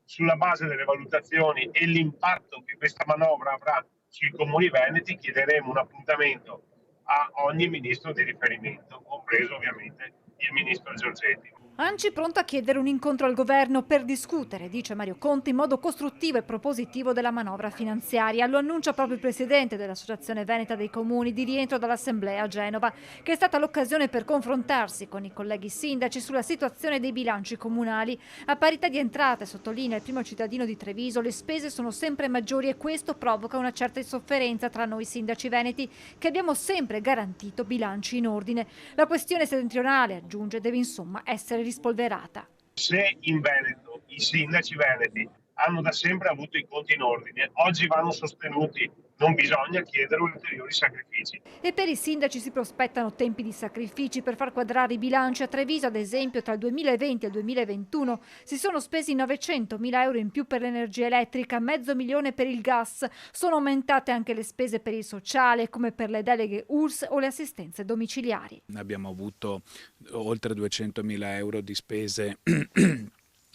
sulla base delle valutazioni e l'impatto che questa manovra avrà sui comuni veneti, chiederemo un appuntamento a ogni ministro di riferimento, compreso ovviamente il ministro Giorgetti. ANCI pronta a chiedere un incontro al governo per discutere, dice Mario Conte, in modo costruttivo e propositivo della manovra finanziaria. Lo annuncia proprio il presidente dell'Associazione Veneta dei Comuni di rientro dall'Assemblea a Genova, che è stata l'occasione per confrontarsi con i colleghi sindaci sulla situazione dei bilanci comunali. A parità di entrate, sottolinea il primo cittadino di Treviso, le spese sono sempre maggiori e questo provoca una certa insofferenza tra noi sindaci veneti, che abbiamo sempre garantito bilanci in ordine. La questione settentrionale, aggiunge, deve insomma essere rispolverata. Se in Veneto i sindaci veneti hanno da sempre avuto i conti in ordine, oggi vanno sostenuti, non bisogna chiedere ulteriori sacrifici. E per i sindaci si prospettano tempi di sacrifici per far quadrare i bilanci. A Treviso, ad esempio, tra il 2020 e il 2021 si sono spesi 900.000 euro in più per l'energia elettrica, 500.000 per il gas. Sono aumentate anche le spese per il sociale, come per le deleghe URSS o le assistenze domiciliari. Abbiamo avuto oltre 200.000 euro di spese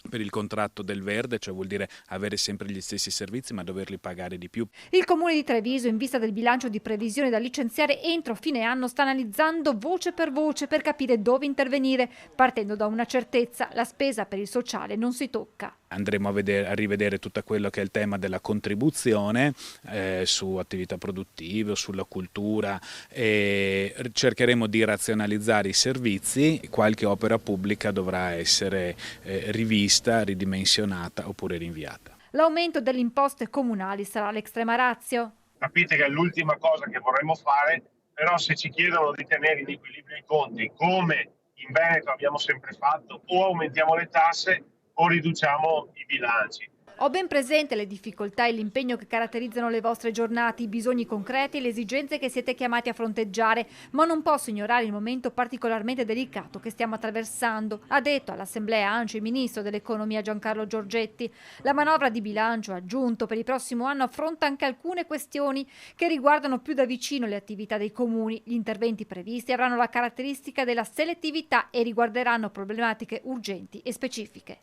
per il contratto del verde, cioè vuol dire avere sempre gli stessi servizi ma doverli pagare di più. Il Comune di Treviso, in vista del bilancio di previsione da licenziare entro fine anno, sta analizzando voce per capire dove intervenire, partendo da una certezza: la spesa per il sociale non si tocca. Andremo a rivedere tutto quello che è il tema della contribuzione su attività produttive, sulla cultura, e cercheremo di razionalizzare i servizi. Qualche opera pubblica dovrà essere rivista, ridimensionata oppure rinviata. L'aumento delle imposte comunali sarà l'extrema ratio? Capite che è l'ultima cosa che vorremmo fare, però se ci chiedono di tenere in equilibrio i conti, come in Veneto abbiamo sempre fatto, o aumentiamo le tasse o riduciamo i bilanci. Ho ben presente le difficoltà e l'impegno che caratterizzano le vostre giornate, i bisogni concreti e le esigenze che siete chiamati a fronteggiare, ma non posso ignorare il momento particolarmente delicato che stiamo attraversando, ha detto all'Assemblea ANCI il ministro dell'Economia Giancarlo Giorgetti. La manovra di bilancio, ha aggiunto, per il prossimo anno affronta anche alcune questioni che riguardano più da vicino le attività dei comuni. Gli interventi previsti avranno la caratteristica della selettività e riguarderanno problematiche urgenti e specifiche.